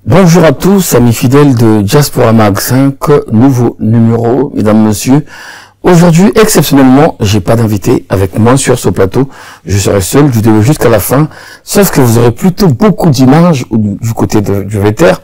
Bonjour à tous, amis fidèles de Diaspora Mag 5, nouveau numéro, mesdames, messieurs. Aujourd'hui, exceptionnellement, j'ai pas d'invité avec moi sur ce plateau. Je serai seul du début jusqu'à la fin, sauf que vous aurez plutôt beaucoup d'images du côté du Véter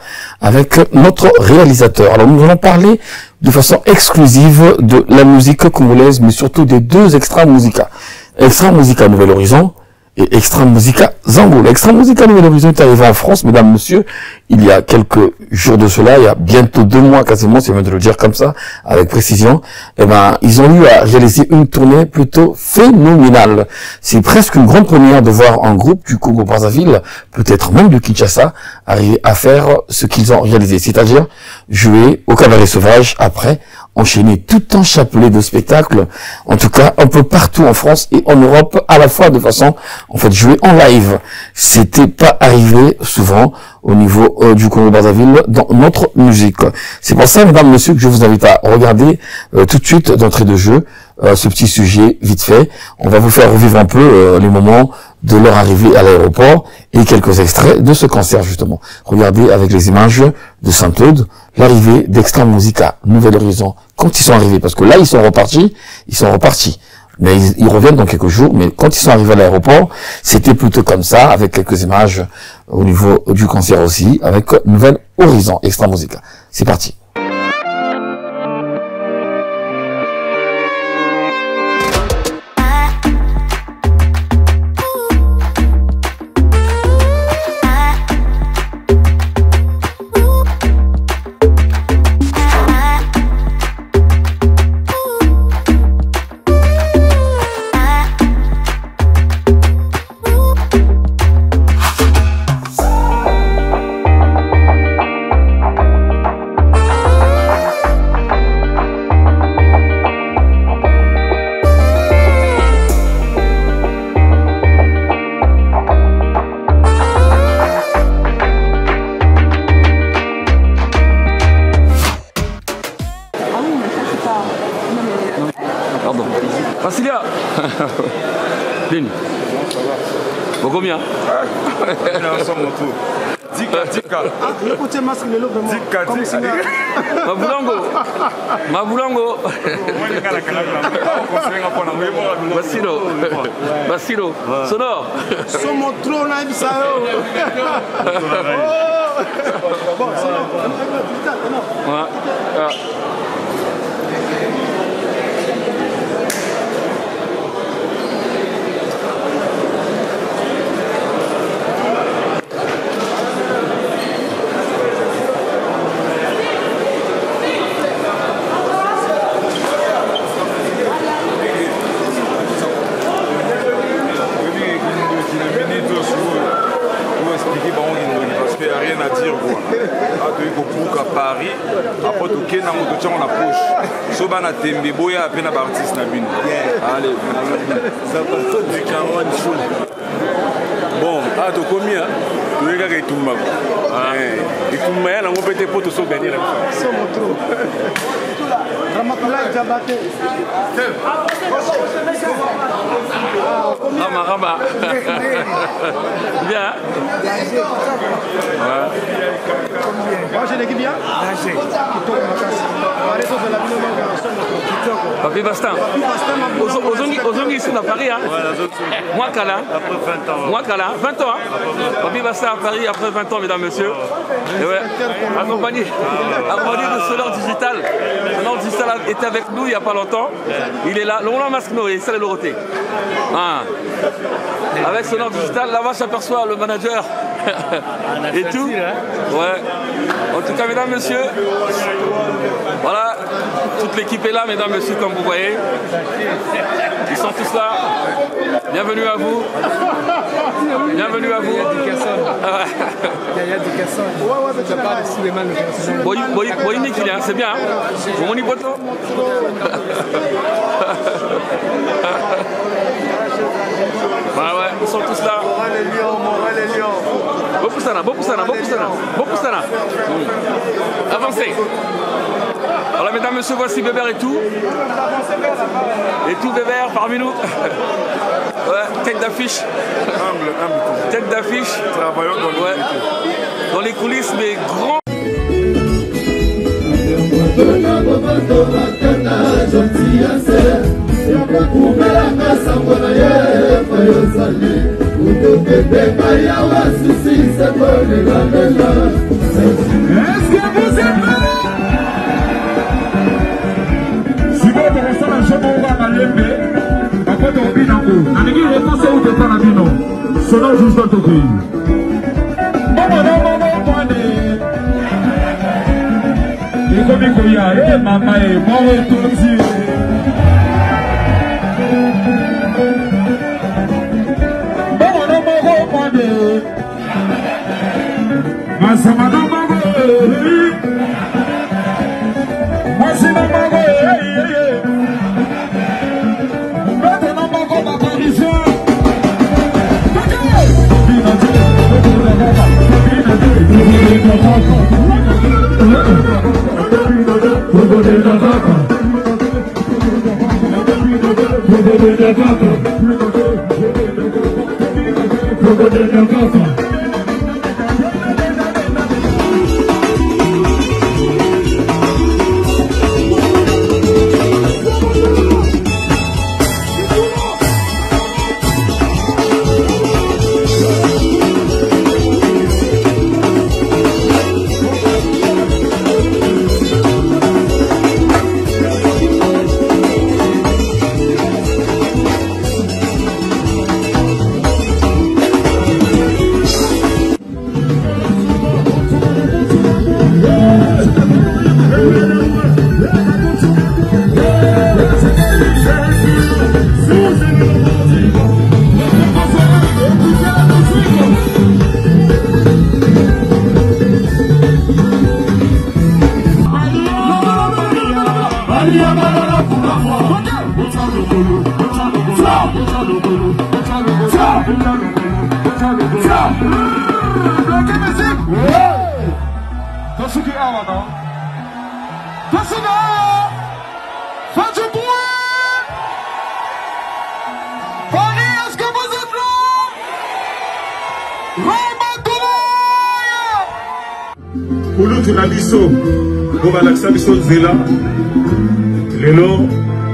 avec notre réalisateur. Alors, nous allons parler de façon exclusive de la musique congolaise, mais surtout des deux Extra Musica. Extra Musica Nouvel Horizon et Extra Musica Zango. Extra Musica Nouvel Horizon est arrivé en France, mesdames, messieurs, il y a quelques jours de cela, il y a bientôt 2 mois quasiment, c'est bien de le dire comme ça, avec précision. Eh ben, ils ont eu à réaliser une tournée plutôt phénoménale. C'est presque une grande première de voir un groupe du Congo-Brazzaville, peut-être même de Kinshasa, arriver à faire ce qu'ils ont réalisé. C'est-à-dire jouer au cabaret sauvage, après enchaîner tout un chapelet de spectacles, en tout cas un peu partout en France et en Europe, à la fois de façon, en fait, jouer en live. C'était pas arrivé souvent au niveau du Congo-Brazzaville dans notre musique. C'est pour ça, mesdames, messieurs, que je vous invite à regarder tout de suite d'entrée de jeu ce petit sujet vite fait. On va vous faire revivre un peu les moments de leur arrivée à l'aéroport et quelques extraits de ce concert justement. Regardez avec les images de Saint-Claude, l'arrivée d'Extra Musica Nouvel Horizon, quand ils sont arrivés, parce que là ils sont repartis. Mais ils reviennent dans quelques jours, mais quand ils sont arrivés à l'aéroport, c'était plutôt comme ça, avec quelques images au niveau du concert aussi, avec Nouvel Horizon, Extra Musica. C'est parti. Facilia. Dini. Bon combien? Mabulongo. Basilo. Sonore. Somos trop na Bissau. Bon, rien à dire quoi. À Paris, après tout cas dans mon temps la poche. Soba na tembe boya à peine artiste na bine. Allez, ça passe tout du Cameroun chaud. Bon, à tout combien? Tu regardes tout le monde. Et tout le monde on peut être pour tout ça gagner la vie. c'est mon trop. Ramatoulaye Diabaté. Rama. Bien. Moi j'ai l'équipe bien. Papi Bastin. Ozongi ici à Paris. Moi Kala. Après 20 ans. 20 ans. Papi Bastin à Paris après 20 ans, mesdames, messieurs. Et ouais. Accompagné de Sonore Digital. Sonore Digital était avec nous il n'y a pas longtemps. Il est là. Le Roland Masqueno et ça le Loroté. Avec Sonore Digital, là-bas j'aperçois le manager et tout. Ouais. En tout cas, mesdames, messieurs, voilà, toute l'équipe est là, mesdames, messieurs, comme vous voyez. Ils sont tous là. Bienvenue à vous. Bienvenue à vous. C'est bien. Ouais, ils sont tous là. Bopoussana. Avancez. Alors mesdames, messieurs, voici Bébert et tout. Et tout Bébert parmi nous. Ouais, tête d'affiche. Tête d'affiche. Travaillons dans le dans les coulisses, mais grands. Mama est mort tout dit.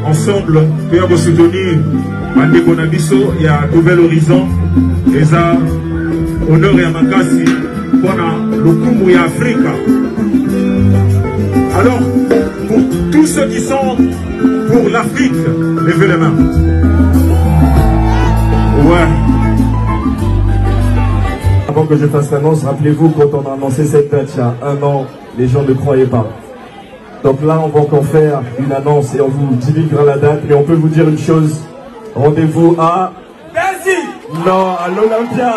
Ensemble, nous avons soutenu Mandé Bonabiso, il y a Nouvel Horizon, et ça, honneur et amakasi, pour le Kumu et Africa. Alors, pour tous ceux qui sont pour l'Afrique, levez les mains. Ouais. Avant que je fasse l'annonce, rappelez-vous, quand on a annoncé cette date il y a 1 an, les gens ne croyaient pas. Donc là, on va encore faire une annonce et on vous divulguera la date. Mais on peut vous dire une chose. Rendez-vous à... Merci. Non, à l'Olympia.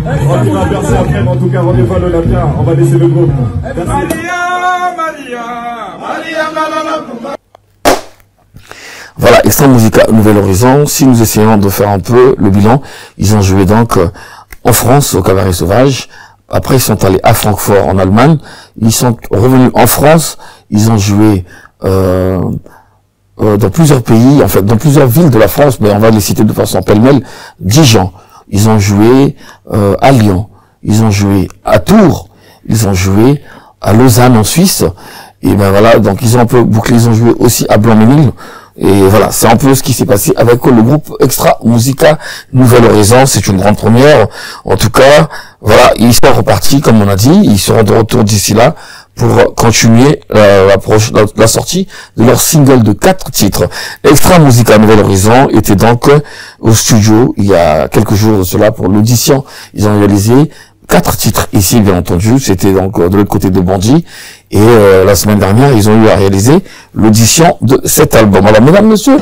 On va faire ça après, mais en tout cas, rendez-vous à l'Olympia. On va laisser le groupe. Voilà, Extra Musica Nouvel Horizon. Si nous essayons de faire un peu le bilan, ils ont joué donc en France au Cabaret Sauvage. Après, ils sont allés à Francfort, en Allemagne. Ils sont revenus en France. Ils ont joué dans plusieurs pays, en fait, dans plusieurs villes de la France, mais on va les citer de façon pêle-mêle. Dijon. Ils ont joué à Lyon. Ils ont joué à Tours. Ils ont joué à Lausanne, en Suisse. Et ben voilà, donc ils ont un peu bouclé. Ils ont joué aussi à Blanc-Ménil. Et voilà, c'est un peu ce qui s'est passé avec le groupe Extra Musica Nouvel Horizon. C'est une grande première. En tout cas, voilà, ils sont repartis, comme on a dit. Ils seront de retour d'ici là pour continuer la sortie de leur single de 4 titres. Extra Musica Nouvel Horizon était donc au studio il y a quelques jours de cela pour l'audition. Ils ont réalisé 4 titres ici, bien entendu. C'était donc de l'autre côté de Bandit. Et la semaine dernière, ils ont eu à réaliser l'audition de cet album. Alors, mesdames, messieurs...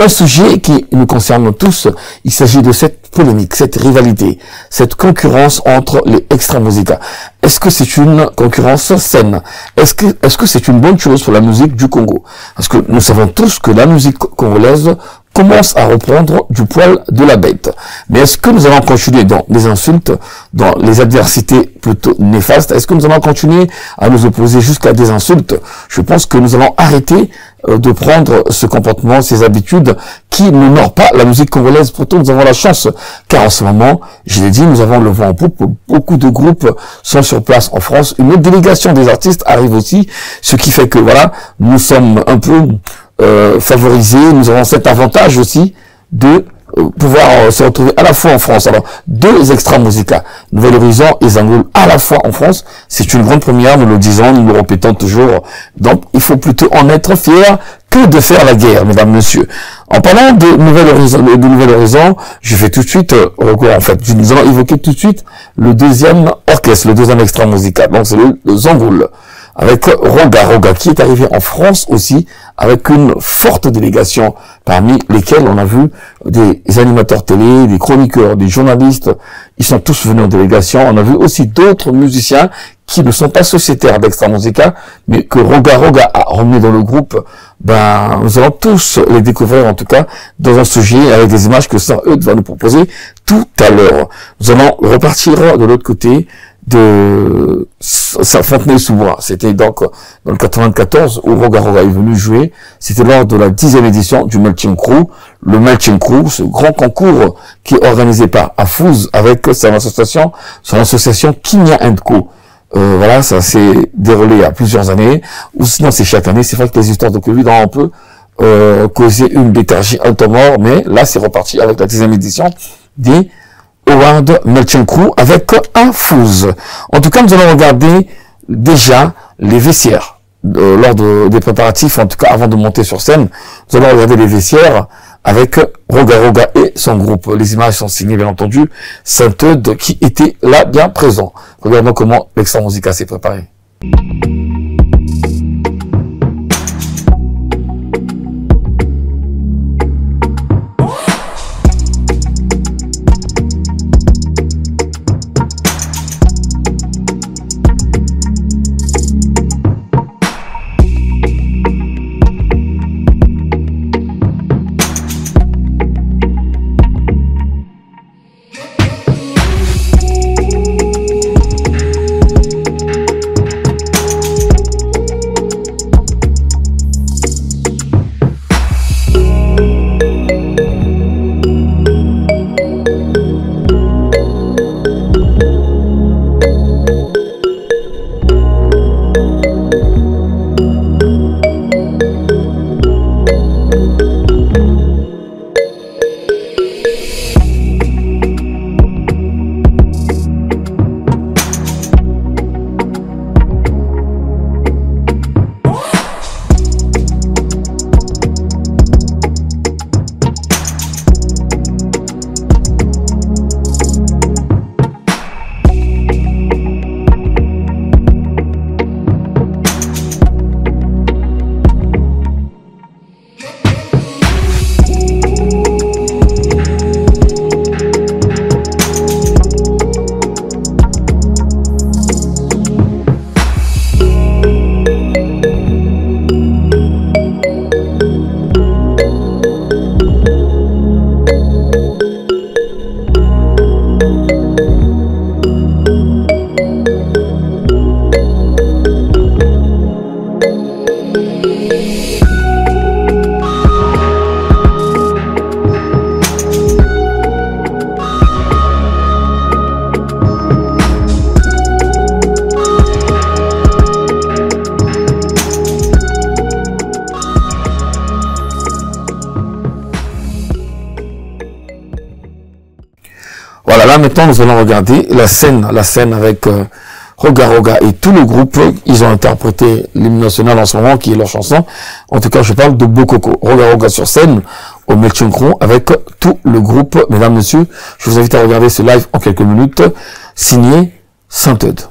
un sujet qui nous concerne tous. Il s'agit de cette polémique, cette rivalité, cette concurrence entre les extra-musicas. Est-ce que c'est une concurrence saine? Est-ce que c'est une bonne chose pour la musique du Congo? Parce que nous savons tous que la musique congolaise commence à reprendre du poil de la bête. Mais est-ce que nous allons continuer dans les insultes, dans les adversités plutôt néfastes? Est-ce que nous allons continuer à nous opposer jusqu'à des insultes? Je pense que nous allons arrêter de prendre ce comportement, ces habitudes qui n'honorent pas la musique congolaise. Pourtant, nous avons la chance, car en ce moment, je l'ai dit, nous avons le vent en poupe. Beaucoup de groupes sont sur place en France. Une autre délégation des artistes arrive aussi, ce qui fait que, voilà, nous sommes un peu favorisés. Nous avons cet avantage aussi de pouvoir se retrouver à la fois en France. Alors, deux extra-musicas, Nouvel Horizon et Zangoul, à la fois en France, c'est une grande première, nous le disons, nous le répétons toujours. Donc, il faut plutôt en être fier que de faire la guerre, mesdames, messieurs. En parlant de Nouvel Horizon, je fais tout de suite recours, en fait, nous allons évoquer tout de suite le deuxième orchestre, le deuxième extra-musical. Donc, c'est le Zangoul, avec Roga, qui est arrivé en France aussi, avec une forte délégation, parmi lesquels on a vu des animateurs télé, des chroniqueurs, des journalistes, ils sont tous venus en délégation. On a vu aussi d'autres musiciens qui ne sont pas sociétaires d'Extra-Musica, mais que Roga a ramené dans le groupe. Ben, nous allons tous les découvrir, en tout cas, dans un sujet avec des images que Saint-Eudes va nous proposer tout à l'heure. Nous allons repartir de l'autre côté de Fontenay-sous-Bois. C'était donc dans le 94 où Roga est venu jouer. C'était lors de la 10e édition du Melting Crew. Le Melting Crew, ce grand concours qui est organisé par Afouz avec son association Kinya & Co. Voilà, ça s'est déroulé il y a plusieurs années, ou sinon c'est chaque année. C'est vrai que les histoires de Covid ont un peu causé une léthargie, un temps mort, mais là c'est reparti avec la 10e édition des Howard Melting Crew avec un Fouz. En tout cas, nous allons regarder déjà les vestiaires lors des préparatifs, en tout cas avant de monter sur scène. Nous allons regarder les vestiaires avec Roga et son groupe. Les images sont signées, bien entendu, Saint-Eudes qui était là bien présent. Regardons comment l'Extra-Musica s'est préparé. Voilà, là maintenant nous allons regarder la scène avec Roga et tout le groupe. Ils ont interprété l'hymne national en ce moment, qui est leur chanson. En tout cas, je parle de Bokoko. Roga sur scène au Melting Crew avec tout le groupe. Mesdames, messieurs, je vous invite à regarder ce live en quelques minutes, signé Saint-Eudes.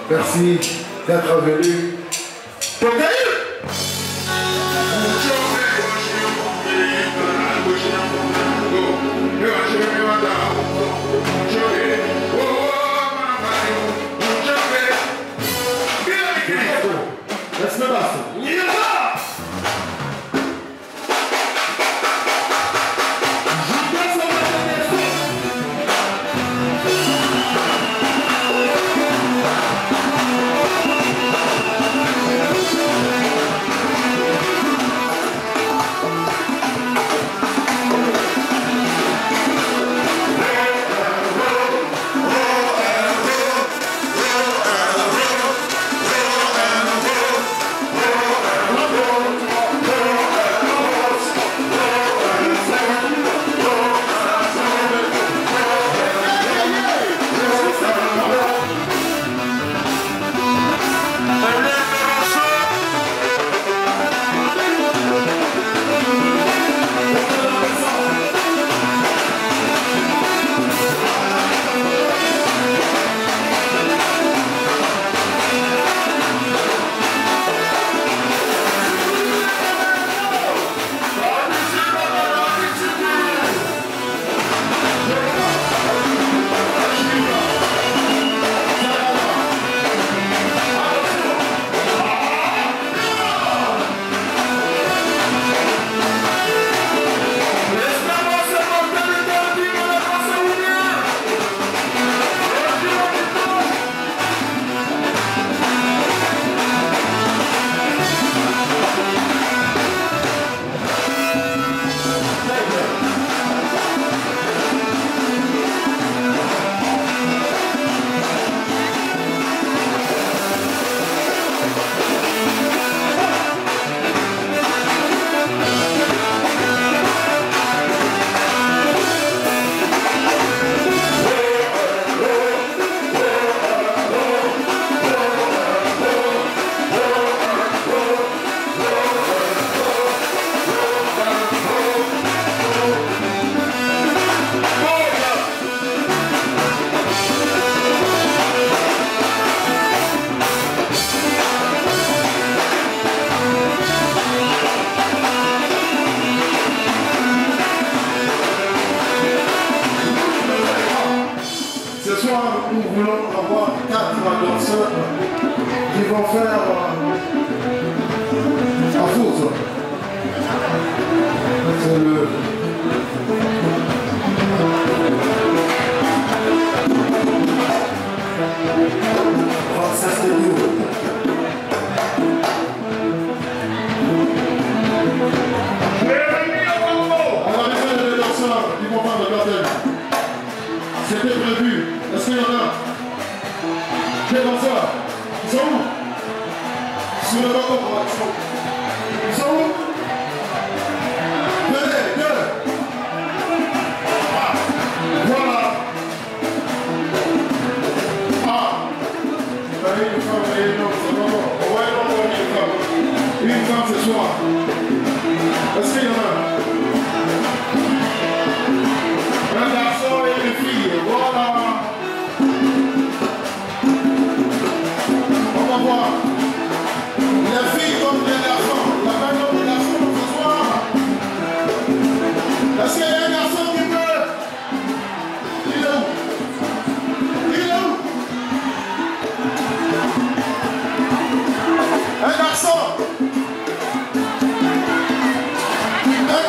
Merci d'être venu. Ils sont où? Venez, deux. Ah, voilà. Ah. Vous avez une femme et une autre, c'est pas bon. On va aller voir une femme. Une femme ce soir. Est-ce qu'il y en a? Un garçon et une fille, voilà. On va voir. Les filles comme les garçons. Il y a pas de garçons ce soir. Est-ce qu'il y a un garçon qui peut? Il est où? Il est où? Un garçon. Un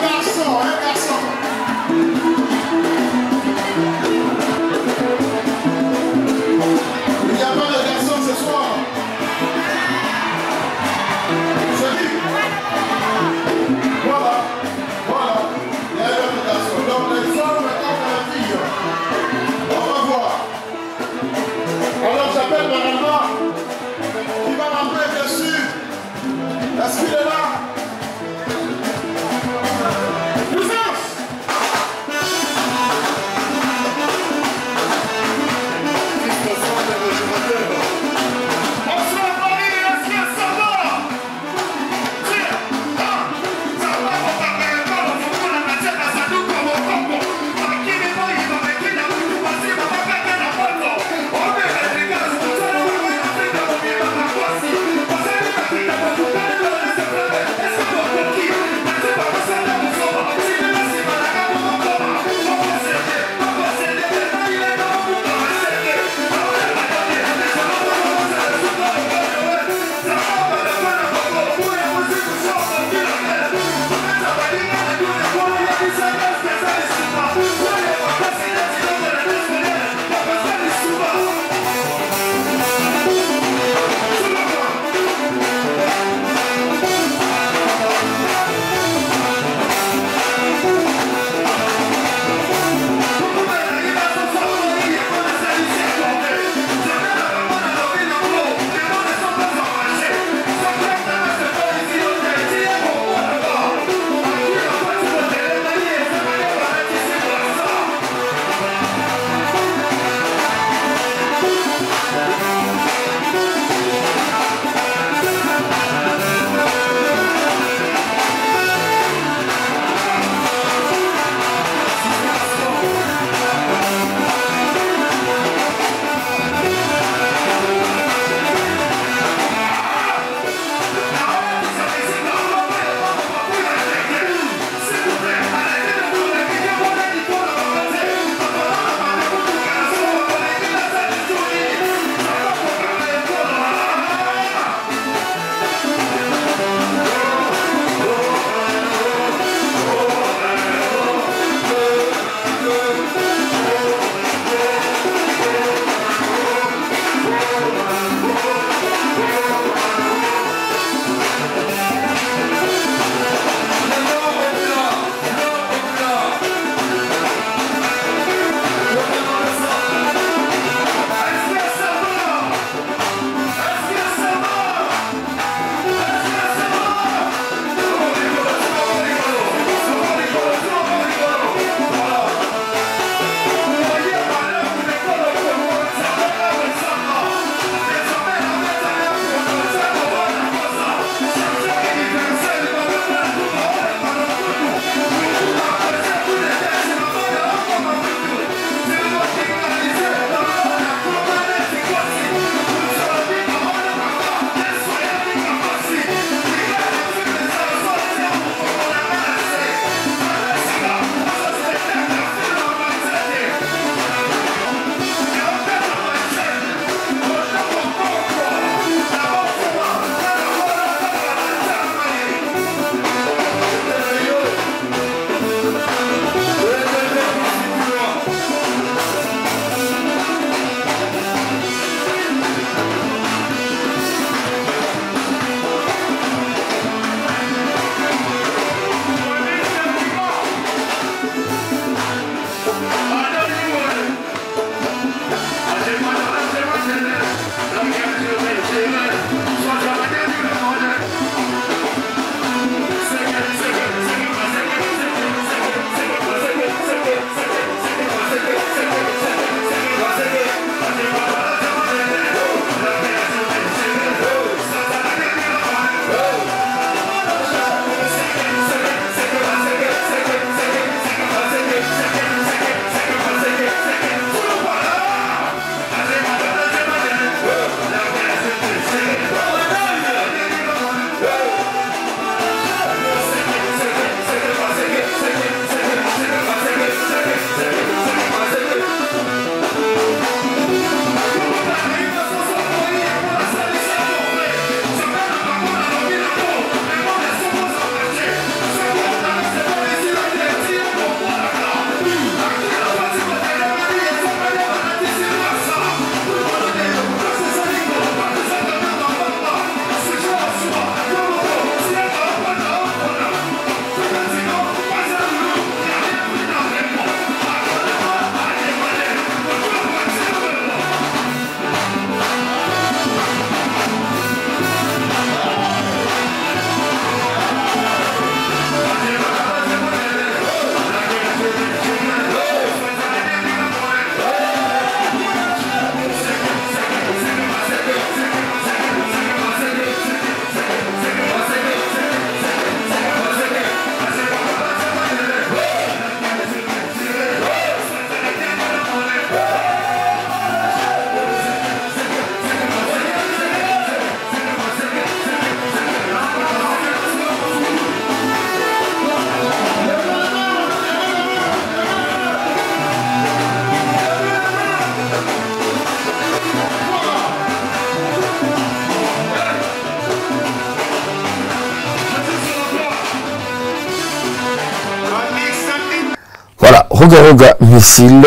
Roga Missile,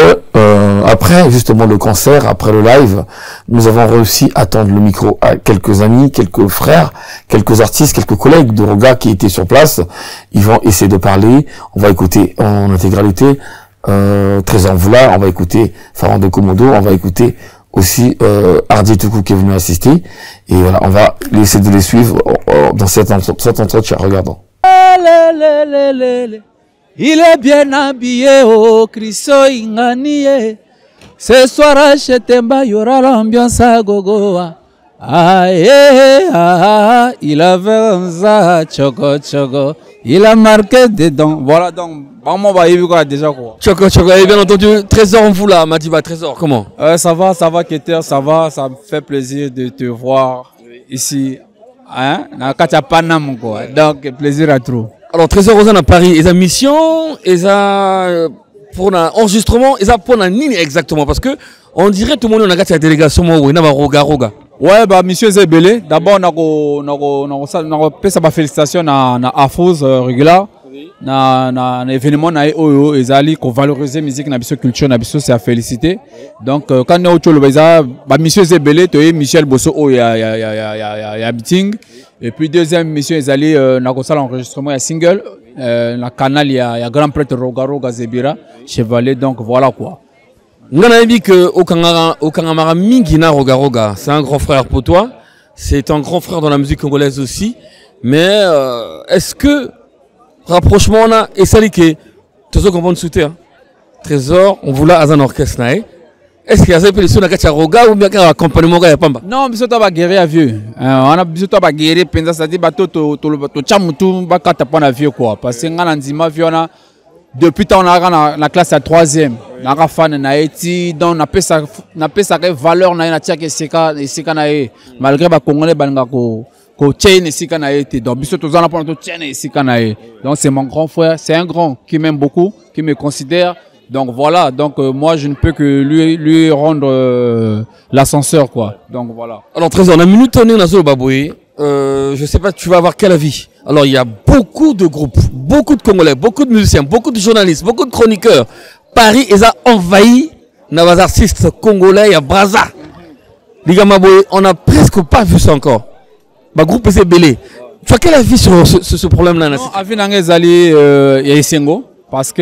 après justement le concert, après le live, nous avons réussi à tendre le micro à quelques amis, quelques frères, quelques artistes, quelques collègues de Roga qui étaient sur place. Ils vont essayer de parler. On va écouter en intégralité Trésor Vula, on va écouter Pharaon de Komodo, on va écouter aussi Hardy Toukou qui est venu assister. Et voilà, on va essayer de les suivre dans cet entretien. Regardons. Il est bien habillé, oh Christo Inganie. Ce soir à Chetemba, il y aura l'ambiance à Gogoa. Il avait un za, choco. Il a marqué dedans. Voilà donc, on va y voir déjà quoi. Choco, et bien entendu, Trésor en vous là, Madiba, Trésor, comment? Ça va, Keter, ça va, ça me fait plaisir de te voir ici. Hein? Donc, plaisir à trop. Alors, Trésor Rosan à Paris, ils ont mission, ils ont pour un enregistrement, ils ont pour un ligne exactement, parce que on dirait tout le monde a gâté la délégation, il y a Roga. Ouais, bah, monsieur Zebele, d'abord, on a fait sa félicitation à Afos régulier, na événement na oyo ezali ko valoriser musique na biso culture na biso c'est à féliciter. Donc quand on a le bah monsieur Zebele to Michel Bosso o ya meeting et puis deuxième mission ezali na ko sala enregistrement ya single na canal ya grand prêtre Roga Zebira Chevalier, donc voilà quoi. Ngana dit que Okangamara Mingina Roga, c'est un grand frère pour toi, c'est un grand frère dans la musique congolaise aussi, mais est-ce que rapprochement on a et ça dit que Trésor comprend soutien Trésor on voulait à un orchestre est-ce qu'il y a des personnes qui ont Roga ou bien qui accompagnement à Pamba? Non, biso to ba guerrier vieux. On a biso to ba guerrier penza ça dit bato to chamutu ba kata pana vieux quoi parce que ngana ndima vieux on a depuis temps on a la classe à 3e na fan na eti donc na pesa valeur na tia que seka na e malgré ba congolais banga ko chain seka na eti donc biso to zana pour to chain seka na e donc c'est mon grand frère, c'est un grand qui m'aime beaucoup, qui me considère. Donc voilà, donc moi je ne peux que lui rendre l'ascenseur quoi. Donc voilà. Alors Trésor, on a minute on est dans le Baboué. Je sais pas, tu vas avoir quel avis? Alors il y a beaucoup de groupes, beaucoup de Congolais, beaucoup de musiciens, beaucoup de journalistes, beaucoup de chroniqueurs. Paris ils a envahi les artistes congolais à Brazza. Les gars Maboué, on n'a presque pas vu ça encore. Le groupe est belé. Tu as quel avis sur ce problème-là? Non, avis n'angezali Yasengo. Parce que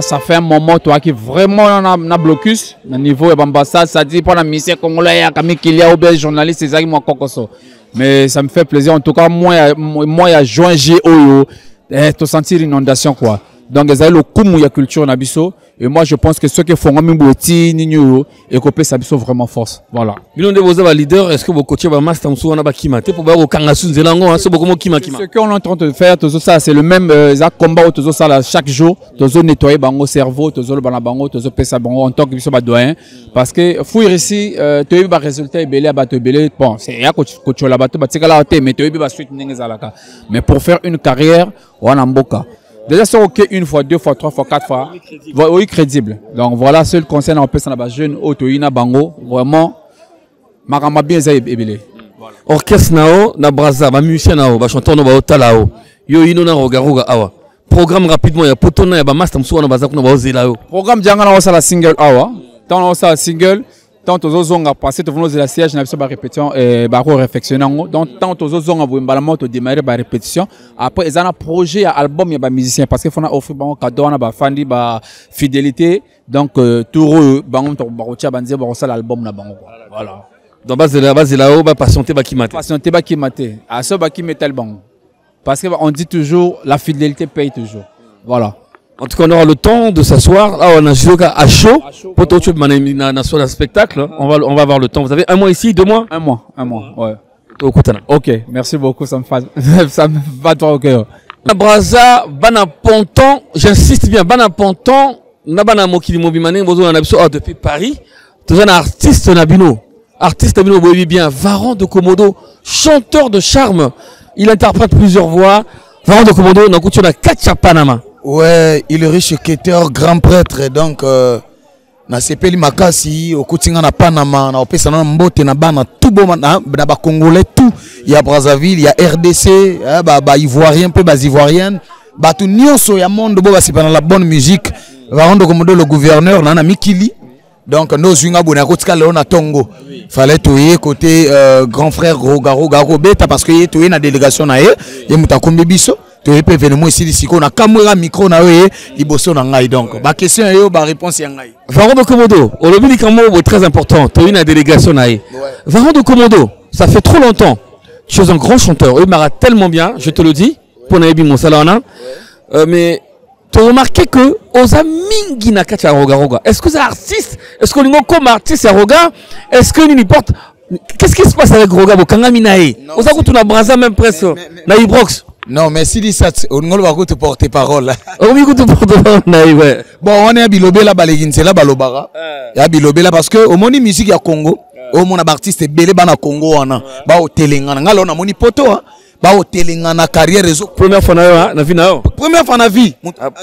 ça fait un moment toi qui vraiment na blocus au niveau de l'ambassade, ça dit pour la mission congolaise qu'il y a des journalistes c'est ça qui moi kokoso. Mais ça me fait plaisir en tout cas moi il y a juin Oyo te sentir inondation quoi. Donc ils ont le coup de culture na biso et moi je pense que ceux qui font même boti ninyo et copier ça biso vraiment force. Voilà. Bilon de vos leaders, est-ce que vos coachs va master mso na ba kimate pour ba ko kangasu zelango c'est beaucoup kima. Ce qu'on est en train de faire tout ça c'est le même combat tout ça chaque jour, tout nettoyer bango cerveau, tout le bango, tout pesa bango en tant que biso ba doyen parce que fouiller ici tu ba résultat belé ba te belé bon c'est ya coach la bato ba tikala te mais tu ba suite ngezalaka. Mais pour faire une carrière on a mboka. Déjà, c'est ok une fois, 2 fois, 3 fois, 4 fois. Oui, crédible. Donc voilà, seul conseil on peut s'en avoir jeune, Otoïna Bango, vraiment, Marama bien Zaïbélé. Orchestre Nao, na Brazza, ba musicien Nao, ba chanteur no ba Otalao. Yo ino na Roga awa. Programme rapidement, ya potona ya ba master mso na bazaku na ba Ozelao. Programme dianga na osala single awa. Tant na osala single, tant aux zonga passer to venir de la siège na biso ba répétition et ba réflexion donc tant aux zonga bo mbalammo to démarrer ba répétition après ils ont un projet album ya ba musicien parce que faut na offrir ba cadeau na ba fandi ba fidélité donc tout bango to ba rotia banze ba osala album na bango voilà. Dans base de là-haut ba patienter ba kimate. Patienter ba kimate. À ce ba kimetel bango. Parce que on dit toujours la fidélité paye toujours. Voilà. En tout cas, on aura le temps de s'asseoir. Là, on a joué à chaud. Pour tout le spectacle, on va avoir le temps. Vous avez 1 mois ici, 2 mois? 1 mois, ouais. Ok, merci beaucoup, ça me va toi au cœur. Brazza, Bana Ponton, j'insiste bien, Bana Ponton, Nabana Mokili Mobimane, Bozo Nabso, depuis Paris. Tu es un artiste Nabino. Artiste Nabino, vous voyez bien, Pharaon de Komodo, chanteur de charme. Il interprète plusieurs voix. Pharaon de Komodo, on a coutume à Kacha Panama. Ouais, il est riche quêteur, grand prêtre, donc na sepeli makasi au kutinga na Panama, na opesa na mbote na bana tout bon na ba congolais tout, il y a Brazzaville, il y a RDC, ba ivoirien peu bas ivoirienne, ba tout nyonso ya monde bo ba c'est pendant la bonne musique Varondo Komodo le gouverneur nana Mikili. Donc nos Zunga Bonakotka Leona Tongo. Fallait touiller côté grand frère Roga Robeta parce que touiller na délégation na e mutakombe biso. Tu peux venir moi ici d'ici qu'on a caméra micro na e liboso na ngai donc. Ba question yo ba réponse ya ngai. Varondo Komodo, au lobby est très important. Tu as une délégation na e. Varondo Komodo, ça fait trop longtemps. Tu es un grand chanteur. Il m'arrête tellement bien, je te le dis. Pour Naïbi Moussalana. Mais tu as remarqué que Oza Mingi na kacha Roga. Est-ce que c'est artiste? Est-ce que nous comme artiste à Roga? Est-ce que nous porte? Qu'est-ce qui se passe avec Roga Bokanga Minae? Oza ko tu na brasa même presque na Ibrox. Non, mais si dit ça, on ne va pas te porter parole. On va te porter parole. Bon, on est à Bilobé là, c'est là, Balobara. Il y a Bilobé là parce que au moni musique à Congo, au mon artiste belé bana Congo ana, ba au Telengana, ngalo na moni poto hein, ba au Telengana carrière réseau. Première fois na vie na. Première fois na vie.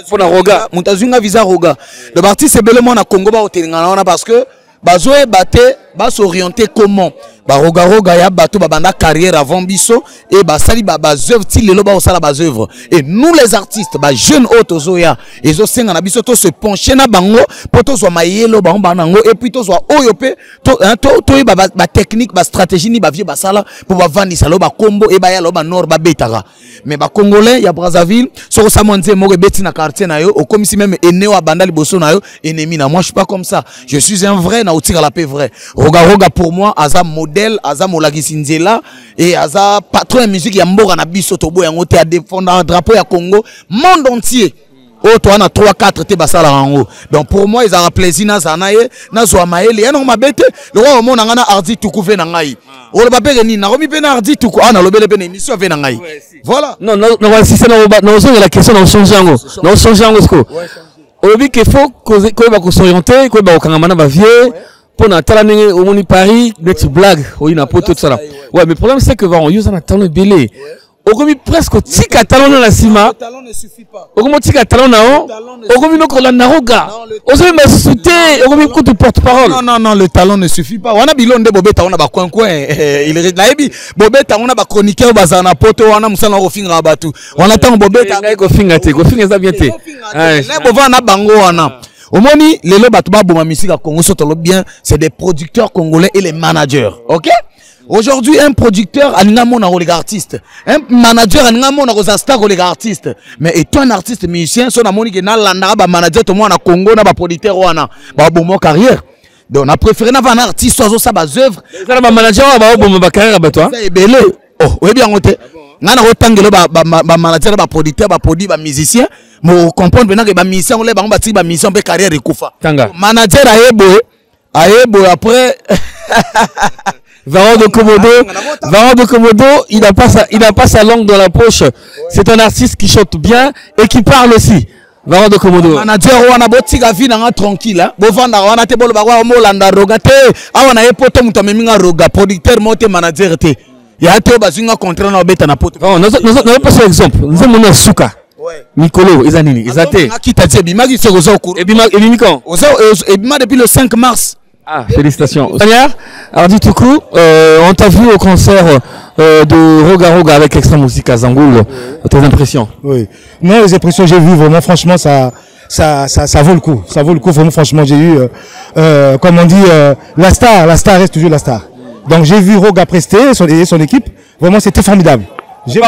Pour na Roga. Montazunga visa Roga. Le artiste belé mon na Congo ba au Telengana parce que bazoé baté, ba s'orienter comment? Ba Roga ya bato babanda carrière avant biso et ba sali ba œuvre ti lelo ba osala ba œuvre et nous les artistes ba jeunes autres zoya ezo senga na biso to se pencher na bango poto zo mayelo ba banango et puis to zo oyo pe to ba technique ba stratégie ni ba vie ba sala pour ba vandisa lo ba combo et ba ya lo ba nord ba betara mais ba congolais ya Brazzaville so sa monte mo beti na quartier na yo au comme si même ene wa banda liboso na yo ennemi na moi je suis pas comme ça je suis un vrai na otira la paix vrai Roga pour moi aza modèle aza molakisi nzela et aza patron de musique ya mboka na biso tobo yango te a défendre un drapeau ya Congo monde entier oh toi on a 3-4 te basala rango donc pour moi ils ont plaisir na zanaye na zo maele ya no mabete le roi mona ngana ardi tukuve na ngai o le babele ni na romi pe na ardi tuku ana lobele pe na émission ve na ngai voilà non si c'est na zo la question na sonjango na sonjango sko o bi que faut ko ba ko s'orienter ko ba kangama na ba vieux pour na talane au moni Paris net blague o ina poto tout ça là ouais mais le problème c'est que va on use na talon belé o komi presque tika talon na la cima le talon ne suffit pas o komi tika talon na o komi no ko la naroga o so ma souté o komi ko te porte parole non le talon ne suffit pas wana bilonde bobeta wana ba coin il naebi bobeta wana ba chroniqueur bazana poto wana musala ko finga batu wana tango bobeta ko finga za bien te ne bova na bango wana. Au moni, les lots batba boma musique à Congo surtout bien, c'est des producteurs congolais et les managers. OK? Aujourd'hui, un producteur a un mon artiste, un manager a un mon star artiste. Mais et toi un artiste musicien, son amoni que na landa ba manager to moi na Congo na ba producteur wana, ba bomo carrière. Donc on a préféré na un artiste soit ça ba œuvre. Ça ba manager ba bomo ba carrière ba toi. C'est belé. Oh, oui bien on te. Ngana otangelo ba manager ba producteur ba produit ba musicien. Mo comprendre maintenant que ba mission les ba bati ba mission pe carrière ekufa manager aebo après Varondo Komodo il n'a pas sa langue dans la poche. C'est un artiste qui chante bien et qui parle aussi. Varondo Komodo manager wana botika vie na tranquille hein bo vanda wana te bolo ba mo landa roga te awana e poto muto meminga roga producteur mote manager te ya te bazinga contrat na beta na poto non pas sur exemple nous avons suka Mikolo, Ezanini, Ezate. Qui t'a dit, Ebima qui s'est reçu Ebima depuis le 5 mars. Ah, félicitations. Alors dis tout coup, on t'a vu au concert de Roga avec Extra Musique à Zangoul. Tes impressions? Oui. Non, les impressions j'ai vu vraiment, franchement, ça vaut le coup. Ça vaut le coup, vraiment, franchement, j'ai eu, comme on dit, la star reste toujours la star. Donc j'ai vu Roga prester et son équipe. Vraiment, c'était formidable.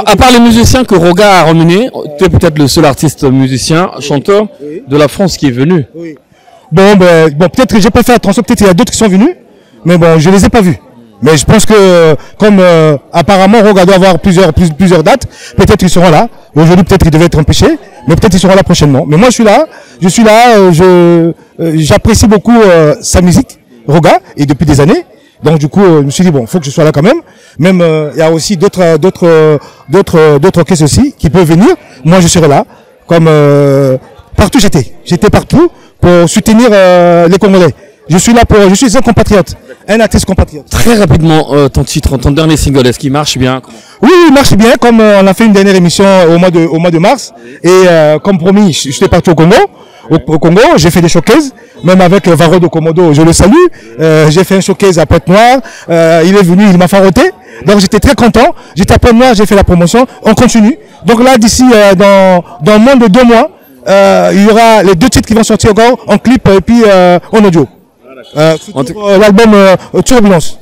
À part les musiciens que Roga a ramené, tu es peut-être le seul artiste musicien, chanteur de la France qui est venu. Oui. Bon, peut-être que j'ai pas fait attention, peut-être qu'il y a d'autres qui sont venus, mais bon, je les ai pas vus. Mais je pense que, comme apparemment Roga doit avoir plusieurs dates, peut-être qu'ils seront là. Aujourd'hui, peut-être qu'ils devaient être empêchés, mais peut-être ils seront là prochainement. Mais moi, je suis là, j'apprécie beaucoup sa musique, Roga, et depuis des années. Donc du coup, je me suis dit bon, faut que je sois là quand même. Même il y a aussi d'autres orchestres aussi qui peuvent venir. Moi, je serai là. Comme partout j'étais partout pour soutenir les Congolais. Je suis un compatriote, un artiste compatriote. Très rapidement, ton titre, ton dernier single, est-ce qu'il marche bien? Oui, il marche bien. Comme on a fait une dernière émission au mois de mars, et comme promis, je suis parti au Congo. Au Congo, j'ai fait des showcases, même avec Varondo Komodo, je le salue. J'ai fait un showcase à Pointe-Noire, il est venu, il m'a faroté. Donc j'étais très content. J'étais à Pointe-Noire, j'ai fait la promotion, on continue. Donc là, d'ici dans moins de 2 mois, il y aura les 2 titres qui vont sortir encore en clip et puis en audio. L'album Turbulence.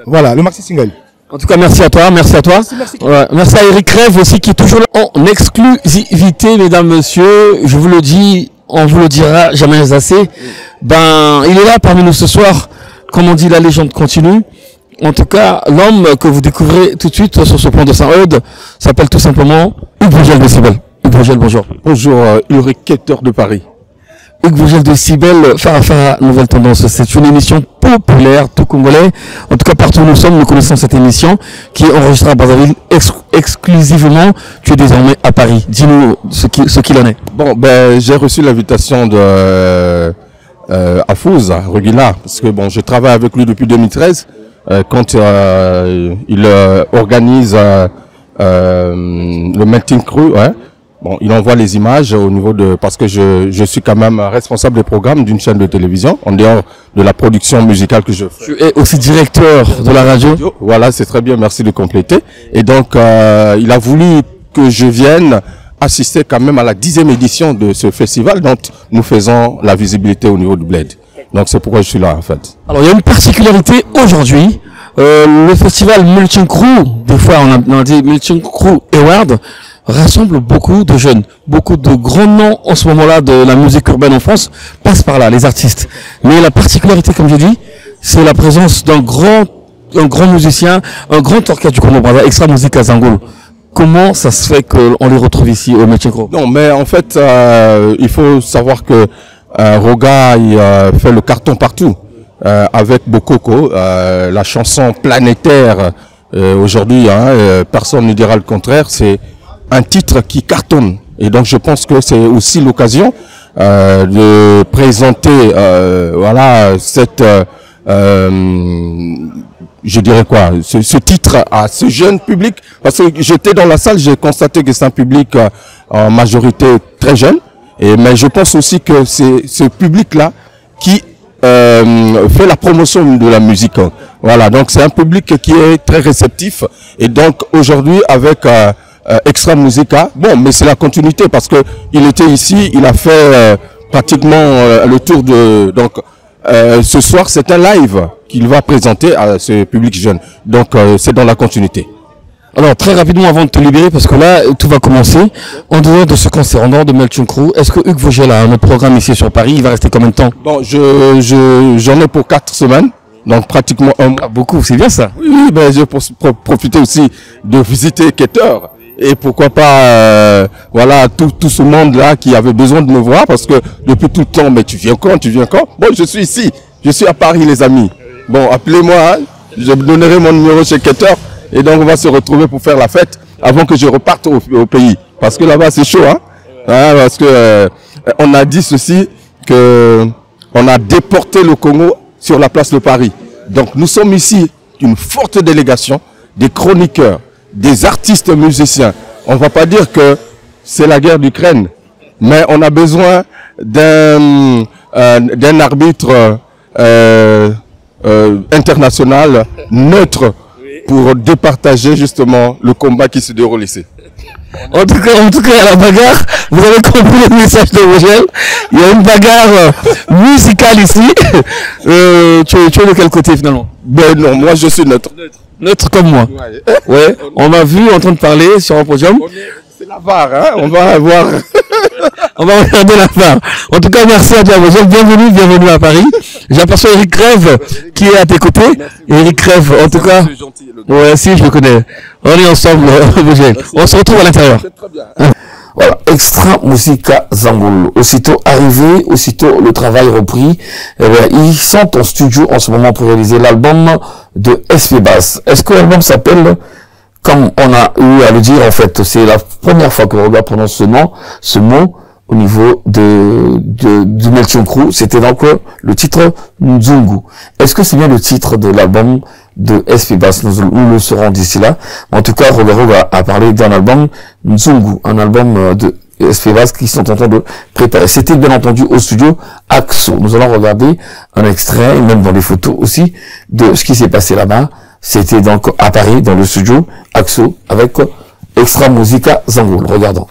Voilà, le maxi single. En tout cas, merci à toi, merci à toi. Merci à Eric Rêve aussi qui est toujours en exclusivité, mesdames, messieurs. Je vous le dis, on vous le dira jamais assez. Ben, il est là parmi nous ce soir. Comme on dit, la légende continue. En tout cas, l'homme que vous découvrez tout de suite sur ce pont de Saint-Eudes s'appelle tout simplement Hugues Bourgel de Cybèle. Hugues Bourgel, bonjour. Bonjour, Ulrich Ketter de Paris. Hugues Bourgel de Cybèle, Farafara Nouvelle Tendance. C'est une émission populaire, tout congolais. En tout cas, partout où nous sommes, nous connaissons cette émission qui est enregistrée à Brazzaville exclusivement. Tu es désormais à Paris. Dis-nous ce qu'il en est. Bon, ben, j'ai reçu l'invitation de Afouz, Regila, parce que bon, je travaille avec lui depuis 2013. Quand il organise le Melting Crew, ouais. Bon, il envoie les images au niveau de, parce que je suis quand même responsable des programmes d'une chaîne de télévision, en dehors de la production musicale que je fais. Tu es aussi directeur de la radio. Voilà, c'est très bien, merci de compléter. Et donc, il a voulu que je vienne assister quand même à la 10e édition de ce festival, dont nous faisons la visibilité au niveau du Bled. Donc, c'est pourquoi je suis là, en fait. Alors, il y a une particularité aujourd'hui. Le festival Melting Crew, des fois on a dit Melting Crew Award, rassemble beaucoup de jeunes, beaucoup de grands noms en ce moment-là de la musique urbaine en France passent par là, les artistes. Mais la particularité, comme j'ai dit, c'est la présence d'un grand musicien, un grand orchestre du Congo-Brazzaville, Extra Musica Zangolo. Comment ça se fait qu'on les retrouve ici au Melting Crew? Non, mais en fait, il faut savoir que Roga il fait le carton partout avec Bokoko, la chanson planétaire aujourd'hui, personne ne dira le contraire, c'est un titre qui cartonne. Et donc je pense que c'est aussi l'occasion de présenter voilà cette je dirais quoi, ce titre à ce jeune public, parce que j'étais dans la salle, j'ai constaté que c'est un public en majorité très jeune, mais je pense aussi que c'est ce public-là qui fait la promotion de la musique. Voilà, donc c'est un public qui est très réceptif, et donc aujourd'hui avec Extra Musica, bon, mais c'est la continuité parce que il était ici, il a fait pratiquement le tour de, donc ce soir c'est un live qu'il va présenter à ce public jeune, donc c'est dans la continuité. Alors très rapidement avant de te libérer, parce que là tout va commencer, en dehors de ce concert, en dehors de Melting Crew, est-ce que Hugues Bourgel a un autre programme ici sur Paris? Il va rester combien de temps? Bon, j'en ai pour 4 semaines. Donc pratiquement un mois. Ah, beaucoup, c'est bien ça. Oui, ben je vais profiter aussi de visiter Ketter. Et pourquoi pas, voilà, tout ce monde-là qui avait besoin de me voir, parce que depuis tout le temps, mais tu viens quand? Bon, je suis ici, je suis à Paris, les amis. Bon, appelez-moi, hein, je vous donnerai mon numéro chez Ketter, et donc on va se retrouver pour faire la fête avant que je reparte au pays. Parce que là-bas, c'est chaud, hein, parce que on a dit ceci, que on a déporté le Congo sur la place de Paris. Donc nous sommes ici une forte délégation, des chroniqueurs, des artistes musiciens. On ne va pas dire que c'est la guerre d'Ukraine, mais on a besoin d'un arbitre international, neutre, pour départager justement le combat qui se déroule ici. En tout cas, à la bagarre, vous avez compris le message de Bourgel. Il y a une bagarre musicale ici. Tu es de quel côté finalement? Ben non, moi je suis neutre. Neutre comme moi. Ouais. On m'a vu en train de parler sur un podium. C'est la VAR, hein. On va voir. On va regarder la VAR. En tout cas, merci à toi, Bourgel. Bienvenue à Paris. J'aperçois Eric Rêve qui est à tes côtés. Eric Rêve, en tout cas. Ouais, si, je le connais. On est ensemble, Bourgel. On se retrouve à l'intérieur. Voilà, Extra Musica Zangolo. Aussitôt arrivé, aussitôt le travail repris, eh bien, ils sont en studio en ce moment pour réaliser l'album de SP Bass. Est-ce que l'album s'appelle, comme on a eu à le dire, en fait, c'est la première fois que Roga prononce ce mot au niveau du Melting Crew, c'était donc le titre Nzungu. Est-ce que c'est bien le titre de l'album de SP Bass? Nous le saurons d'ici là. En tout cas, Roga a parlé d'un album Nzungu, un album de SP Bass qui sont en train de préparer. C'était bien entendu au studio Axo. Nous allons regarder un extrait, et même dans les photos aussi, de ce qui s'est passé là-bas. C'était donc à Paris, dans le studio Axo, avec Extra Musica Zangolo. Regardons.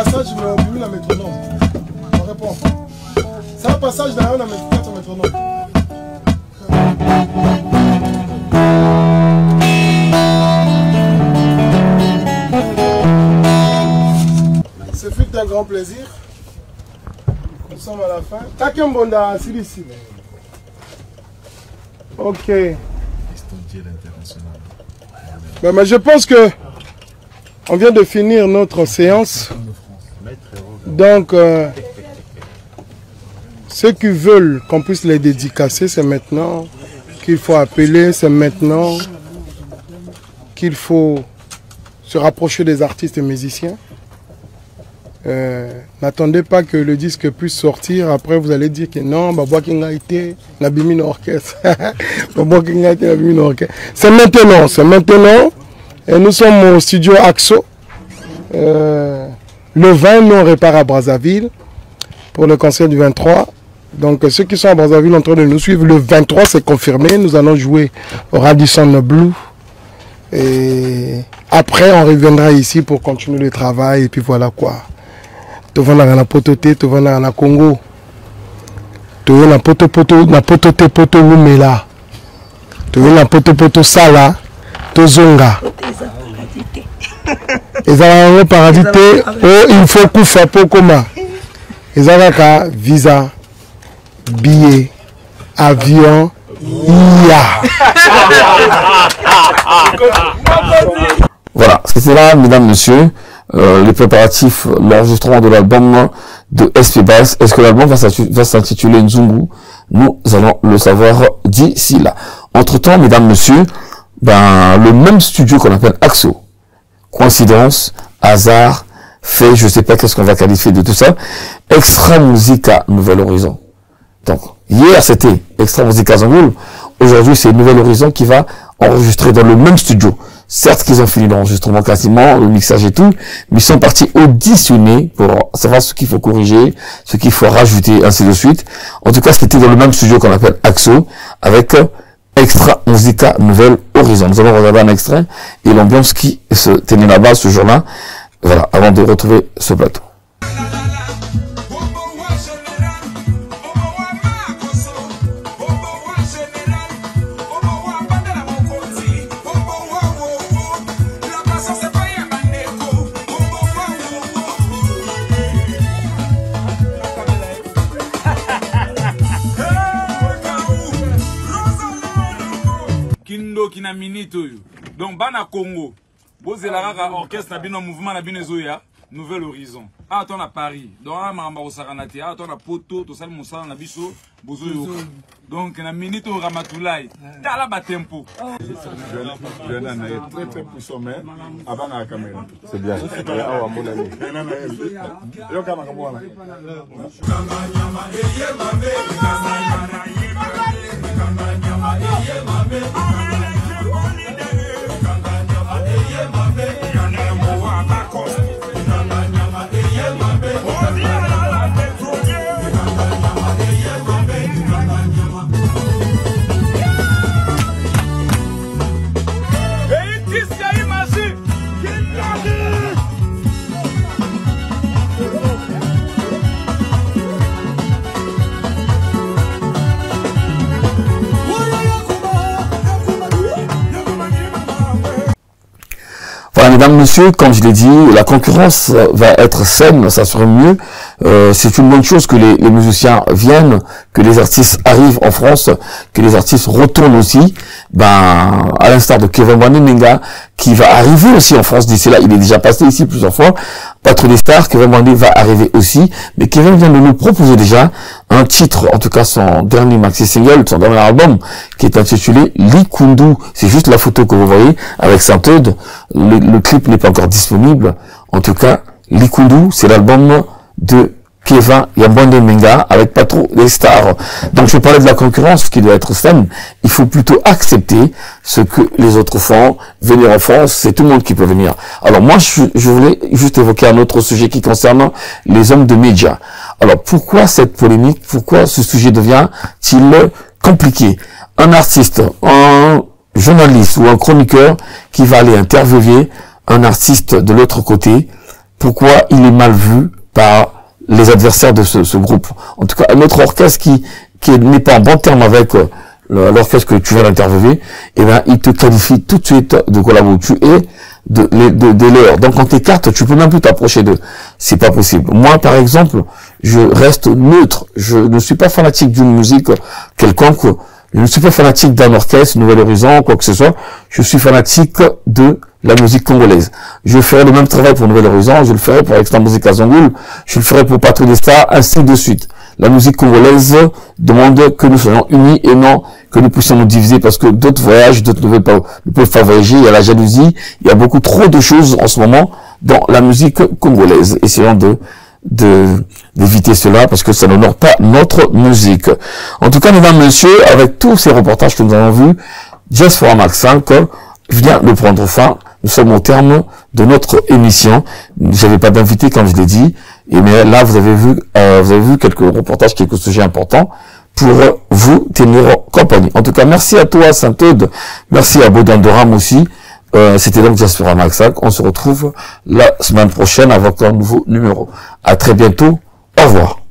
passage, mais on met la métronome. On répond. C'est un passage d'ailleurs, on a métronome. Ce fut un grand plaisir. Nous sommes à la fin. Takembonda, c'est ici. Ok. Ben, mais je pense que on vient de finir notre séance. Donc, ceux qui veulent qu'on puisse les dédicacer, c'est maintenant qu'il faut appeler, c'est maintenant qu'il faut se rapprocher des artistes et musiciens. N'attendez pas que le disque puisse sortir. Après, vous allez dire que non, c'est maintenant, c'est maintenant. Et nous sommes au studio AXO. Le 20, nous on répare à Brazzaville pour le concert du 23. Donc, ceux qui sont à Brazzaville en train de nous suivre, le 23, c'est confirmé. Nous allons jouer au Radisson Blue. Et après, on reviendra ici pour continuer le travail. Et puis voilà quoi. Tu vas dans la pototé, tu vas dans la Congo. Tu vas dans la pototé, poto Lumela. Tu vas dans la poto Sala, tu Zonga. Et ça va paradité. Oh, il faut qu'on fasse pour comment. Et ça va visa, billet, avion, Voilà, c'est là, mesdames, messieurs. Les préparatifs, l'enregistrement de l'album de SP Bass. Est-ce que l'album va s'intituler Nzungu? Nous allons le savoir d'ici là. Entre-temps, mesdames, messieurs, ben, le même studio qu'on appelle AXO. Coïncidence, hasard, fait, je sais pas qu'est-ce qu'on va qualifier de tout ça. Extra Musica Nouvel Horizon. Donc, hier c'était Extra Musica Zangoul. Aujourd'hui, c'est Nouvel Horizon qui va enregistrer dans le même studio. Certes qu'ils ont fini l'enregistrement quasiment, le mixage et tout, mais ils sont partis auditionner pour savoir ce qu'il faut corriger, ce qu'il faut rajouter, ainsi de suite. En tout cas, c'était dans le même studio qu'on appelle AXO, avec Extra Musica Nouvel Horizon. Nous allons regarder un extrait et l'ambiance qui se tenait là-bas ce jour-là. Voilà, avant de retrouver ce plateau. Kina minute oyo. Donc bana Congo. Bozela kaka orchestre na bino mouvement na bino ezoya Nouvel Horizon. Ah ton à Paris. Donc a mamba osaranate, ah ton à Poto, to sali mosala na biso bozoyo. Donc na minute o Ramatoulaye. Tala ba tempo. Je très très puissant mais avant la caméra. C'est bien. Ah mon ami. Yo kama kamwana. Mesdames, messieurs, comme je l'ai dit, la concurrence va être saine, ça serait mieux. C'est une bonne chose que les musiciens viennent, que les artistes arrivent en France, que les artistes retournent aussi. Ben, à l'instar de Kevin Wande qui va arriver aussi en France d'ici là. Il est déjà passé ici plusieurs fois. Pas trop des stars. Kevin Wande va arriver aussi. Mais Kevin vient de nous proposer déjà un titre, en tout cas son dernier maxi single, son dernier album, qui est intitulé Likundu. C'est juste la photo que vous voyez avec Saint-Eude. Le clip n'est pas encore disponible. En tout cas, Likundu, c'est l'album de Kevin Wande avec pas trop des stars. Donc je parlais de la concurrence qui doit être saine. Il faut plutôt accepter ce que les autres font. Venir en France, c'est tout le monde qui peut venir. Alors moi, je voulais juste évoquer un autre sujet qui concerne les hommes de médias. Alors pourquoi cette polémique? Pourquoi ce sujet devient-il compliqué? Un artiste, un journaliste ou un chroniqueur qui va aller interviewer un artiste de l'autre côté, pourquoi il est mal vu par les adversaires de ce groupe. En tout cas, un autre orchestre qui n'est pas en bon terme avec l'orchestre que tu viens d'interviewer, eh ben, il te qualifie tout de suite de collaborer. Tu es de l'heure. Donc, quand t'écartes, tu peux même plus t'approcher d'eux. C'est pas possible. Moi, par exemple, je reste neutre. Je ne suis pas fanatique d'une musique quelconque. Je ne suis pas fanatique d'un orchestre, Nouvel Horizon, quoi que ce soit. Je suis fanatique de la musique congolaise. Je ferai le même travail pour Nouvel Horizon, je le ferai pour Extra Musique Azongoul, je le ferai pour Patrouille des Stars, ainsi de suite. La musique congolaise demande que nous soyons unis et non que nous puissions nous diviser parce que d'autres voyagent, d'autres ne peuvent pas voyager, il y a la jalousie, il y a beaucoup trop de choses en ce moment dans la musique congolaise. Essayons d'éviter cela parce que ça n'honore pas notre musique. En tout cas, mesdames, messieurs, avec tous ces reportages que nous avons vus, Jazz for Max 5 vient de prendre fin. Nous sommes au terme de notre émission. J'avais pas d'invité, comme je l'ai dit. Mais là, vous avez vu quelques reportages, quelques sujets importants pour vous tenir compagnie. En tout cas, merci à toi, Saint-Eude. Merci à Baudin Doram aussi. C'était donc Jazz for Max 5. On se retrouve la semaine prochaine avec un nouveau numéro. À très bientôt. Au revoir.